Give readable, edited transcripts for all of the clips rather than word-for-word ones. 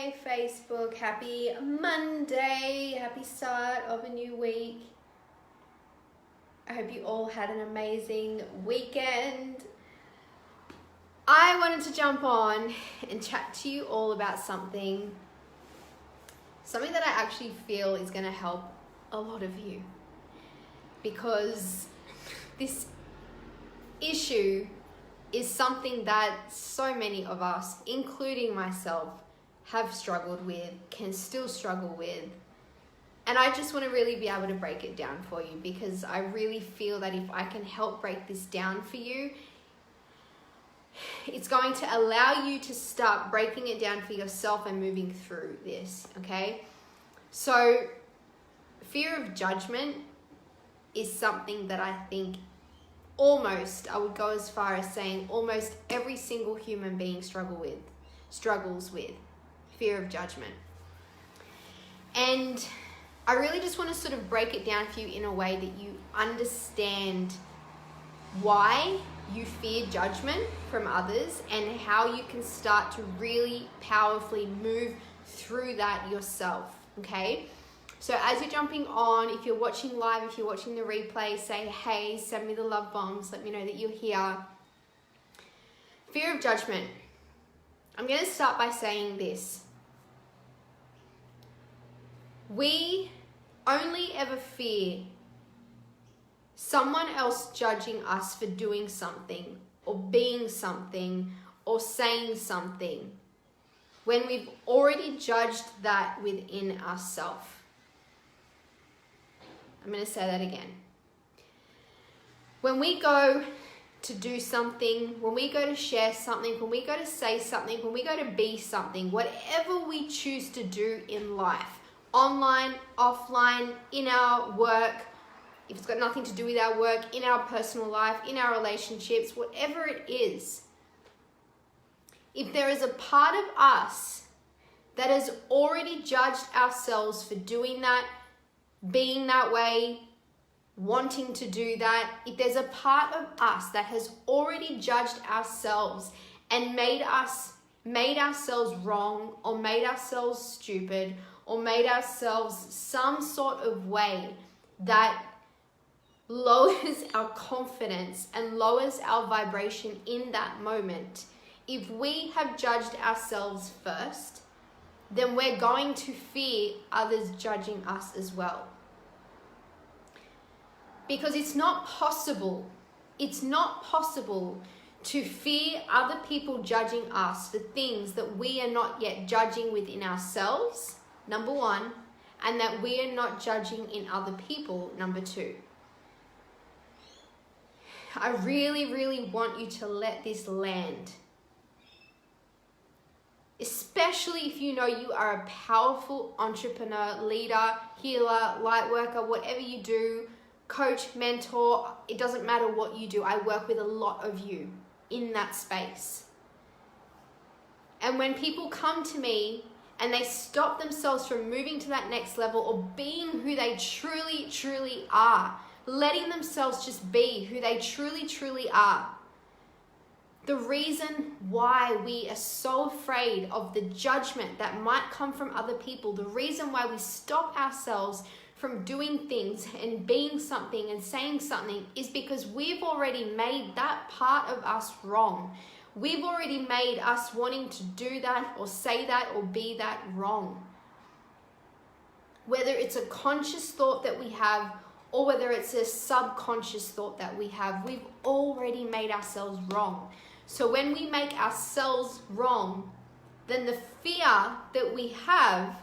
Hey Facebook, happy Monday, happy start of a new week. I hope you all had an amazing weekend. I wanted to jump on and chat to you all about something that I actually feel is going to help a lot of you, because this issue is something that so many of us, including myself, have struggled with, can still struggle with. And I just want to really be able to break it down for you, because I really feel that if I can help break this down for you, it's going to allow you to start breaking it down for yourself and moving through this, okay? So, fear of judgment is something that I think I would go as far as saying almost every single human being struggles with fear of judgment. And I really just want to sort of break it down for you in a way that you understand why you fear judgment from others and how you can start to really powerfully move through that yourself, okay? So as you're jumping on, if you're watching live, if you're watching the replay, say hey, send me the love bombs, let me know that you're here. Fear of judgment. I'm going to start by saying this. We only ever fear someone else judging us for doing something or being something or saying something when we've already judged that within ourselves. I'm going to say that again. When we go to do something, when we go to share something, when we go to say something, when we go to be something, whatever we choose to do in life, online, offline, in our work, if it's got nothing to do with our work, in our personal life, in our relationships, whatever it is, if there is a part of us that has already judged ourselves for doing that, being that way, wanting to do that, if there's a part of us that has already judged ourselves and made ourselves wrong, or made ourselves stupid, or made ourselves some sort of way that lowers our confidence and lowers our vibration in that moment, if we have judged ourselves first, then we're going to fear others judging us as well. Because it's not possible to fear other people judging us for things that we are not yet judging within ourselves, number one, and that we are not judging in other people, number two. I really, really want you to let this land. Especially if you know you are a powerful entrepreneur, leader, healer, light worker, whatever you do, coach, mentor, it doesn't matter what you do. I work with a lot of you in that space. And when people come to me and they stop themselves from moving to that next level or being who they truly, truly are, letting themselves just be who they truly, truly are, the reason why we are so afraid of the judgment that might come from other people, the reason why we stop ourselves from doing things and being something and saying something, is because we've already made that part of us wrong. We've already made us wanting to do that or say that or be that wrong. Whether it's a conscious thought that we have or whether it's a subconscious thought that we have, we've already made ourselves wrong. So when we make ourselves wrong, then the fear that we have,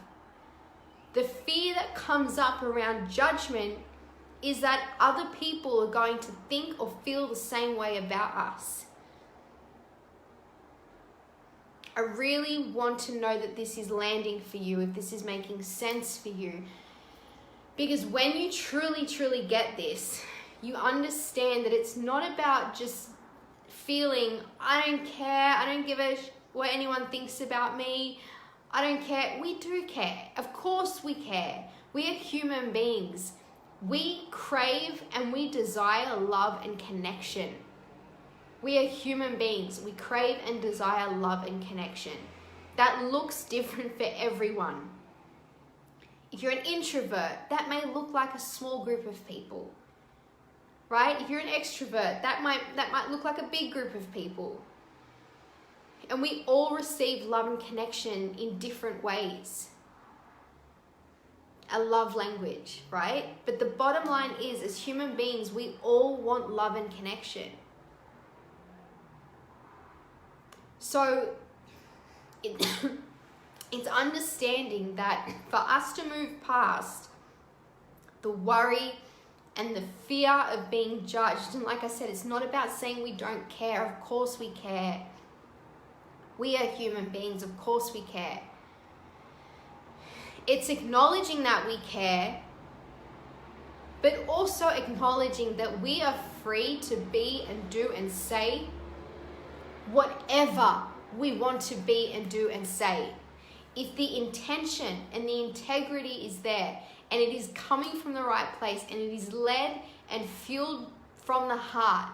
the fear that comes up around judgment, is that other people are going to think or feel the same way about us. I really want to know that this is landing for you, if this is making sense for you. Because when you truly, truly get this, you understand that it's not about just feeling, I don't care, I don't give a what anyone thinks about me, I don't care. We do care. Of course we care. We are human beings. We crave and we desire love and connection. We are human beings. We crave and desire love and connection. that looks different for everyone. If you're an introvert, that may look like a small group of people, right? If you're an extrovert, that might look like a big group of people. And we all receive love and connection in different ways. A love language, right? But the bottom line is, as human beings, we all want love and connection. So it's understanding that for us to move past the worry and the fear of being judged, and like I said, it's not about saying we don't care. Of course we care. We are human beings. Of course we care. It's acknowledging that we care, but also acknowledging that we are free to be and do and say whatever we want to be and do and say. If the intention and the integrity is there, and it is coming from the right place, and it is led and fueled from the heart,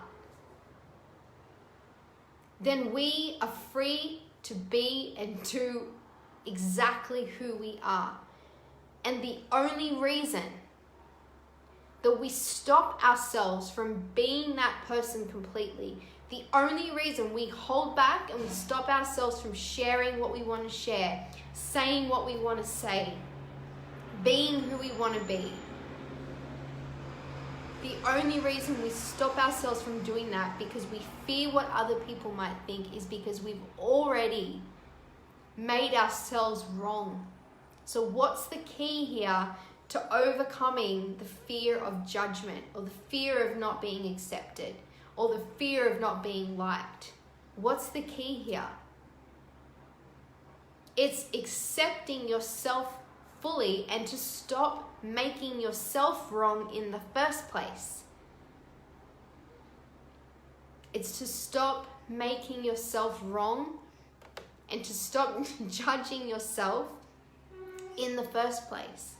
then we are free to be and do exactly who we are. And the only reason that we stop ourselves from being that person completely, the only reason we hold back and we stop ourselves from sharing what we want to share, saying what we want to say, being who we want to be, the only reason we stop ourselves from doing that because we fear what other people might think is because we've already made ourselves wrong. So what's the key here to overcoming the fear of judgment, or the fear of not being accepted, or the fear of not being liked? What's the key here? It's accepting yourself fully and to stop making yourself wrong in the first place. It's to stop making yourself wrong and to stop judging yourself in the first place.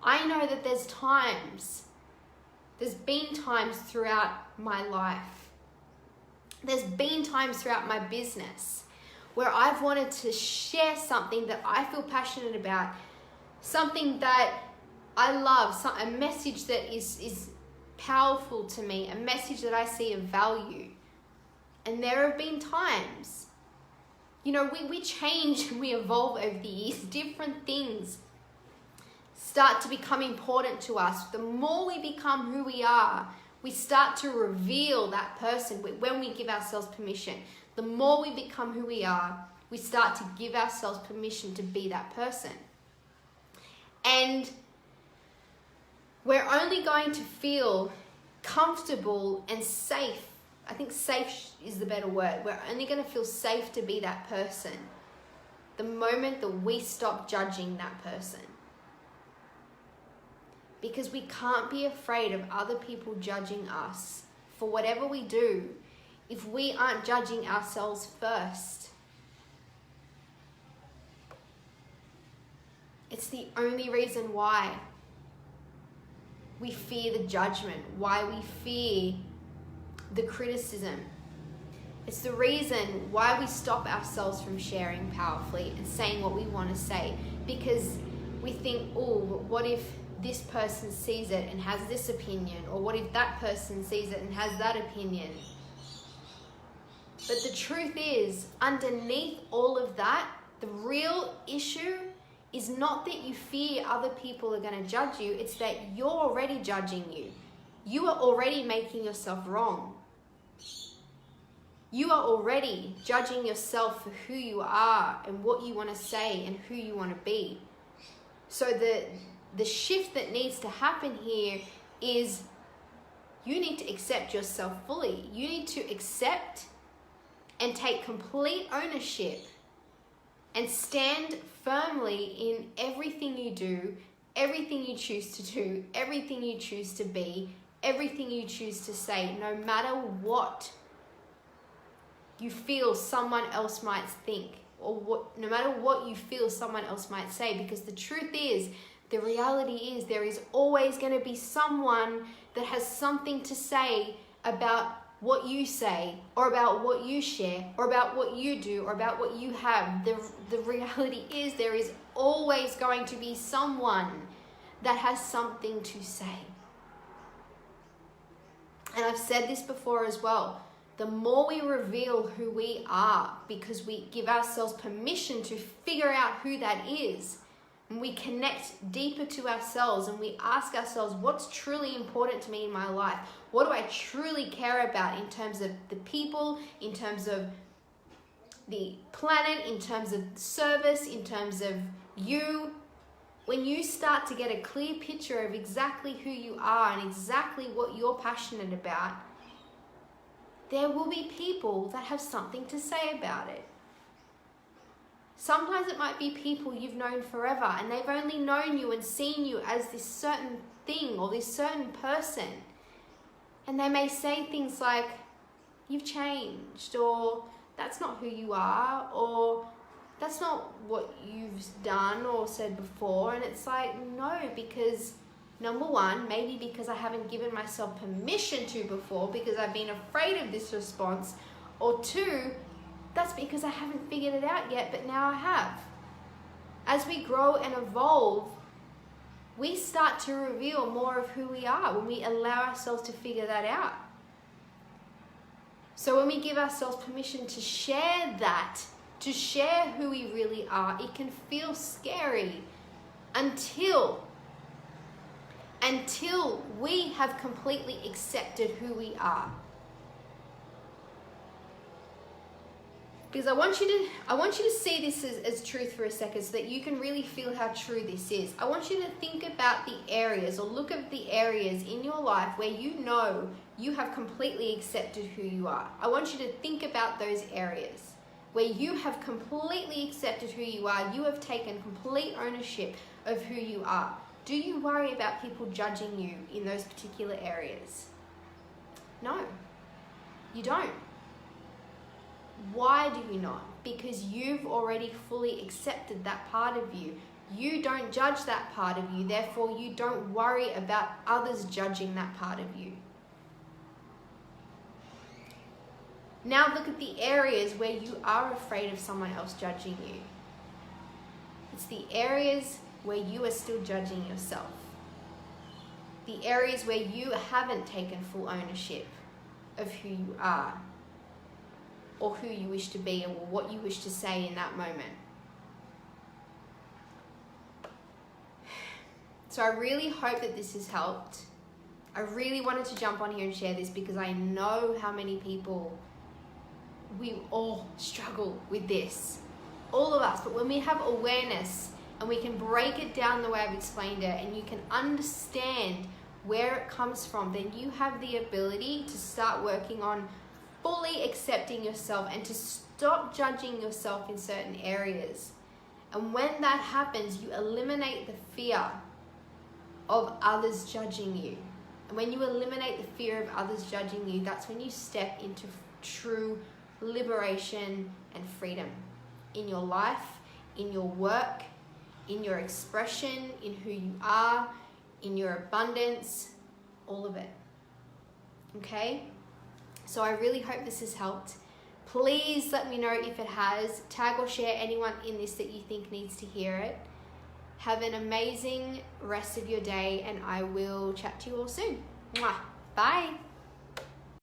I know that there's been times throughout my life, there's been times throughout my business where I've wanted to share something that I feel passionate about, something that I love, a message that is powerful to me, a message that I see of value. And there have been times, we change and we evolve over the years. Different things start to become important to us. The more we become who we are, we start to reveal that person when we give ourselves permission. The more we become who we are, we start to give ourselves permission to be that person. And we're only going to feel comfortable and safe. I think safe is the better word. We're only going to feel safe to be that person the moment that we stop judging that person. Because we can't be afraid of other people judging us for whatever we do if we aren't judging ourselves first. It's the only reason why we fear the judgment, why we fear the criticism. It's the reason why we stop ourselves from sharing powerfully and saying what we want to say, because we think, what if this person sees it and has this opinion, or what if that person sees it and has that opinion? But the truth is, underneath all of that, the real issue is not that you fear other people are going to judge you, it's that you're already judging you. You are already making yourself wrong. You are already judging yourself for who you are and what you want to say and who you want to be. So the shift that needs to happen here is you need to accept yourself fully. You need to accept and take complete ownership and stand firmly in everything you do, everything you choose to do, everything you choose to be, everything you choose to say, no matter what you feel someone else might think, or no matter what you feel someone else might say. Because the truth is, the reality is, there is always going to be someone that has something to say about what you say, or about what you share, or about what you do, or about what you have. The reality is there is always going to be someone that has something to say. And I've said this before as well. The more we reveal who we are, because we give ourselves permission to figure out who that is, and we connect deeper to ourselves and we ask ourselves, what's truly important to me in my life? What do I truly care about in terms of the people, in terms of the planet, in terms of service, in terms of you? When you start to get a clear picture of exactly who you are and exactly what you're passionate about, there will be people that have something to say about it. Sometimes it might be people you've known forever and they've only known you and seen you as this certain thing or this certain person. And they may say things like, you've changed, or that's not who you are, or that's not what you've done or said before. And it's like, no, because number one, maybe because I haven't given myself permission to before because I've been afraid of this response, or two, that's because I haven't figured it out yet, but now I have. As we grow and evolve, we start to reveal more of who we are when we allow ourselves to figure that out. So when we give ourselves permission to share that, to share who we really are, it can feel scary until we have completely accepted who we are. Because I want you to see this as truth for a second so that you can really feel how true this is. I want you to think about the areas, or look at the areas in your life where you know you have completely accepted who you are. I want you to think about those areas where you have completely accepted who you are. You have taken complete ownership of who you are. Do you worry about people judging you in those particular areas? No, you don't. Why do you not? Because you've already fully accepted that part of you. You don't judge that part of you, therefore you don't worry about others judging that part of you. Now look at the areas where you are afraid of someone else judging you. It's the areas where you are still judging yourself. The areas where you haven't taken full ownership of who you are, or who you wish to be, or what you wish to say in that moment. So I really hope that this has helped. I really wanted to jump on here and share this because I know how many people, we all struggle with this. All of us. But when we have awareness and we can break it down the way I've explained it, and you can understand where it comes from, then you have the ability to start working on fully accepting yourself and to stop judging yourself in certain areas. And when that happens, you eliminate the fear of others judging you. And when you eliminate the fear of others judging you, that's when you step into true liberation and freedom in your life, in your work, in your expression, in who you are, in your abundance, all of it. Okay? So I really hope this has helped. Please let me know if it has. Tag or share anyone in this that you think needs to hear it. Have an amazing rest of your day, and I will chat to you all soon. Mwah. Bye.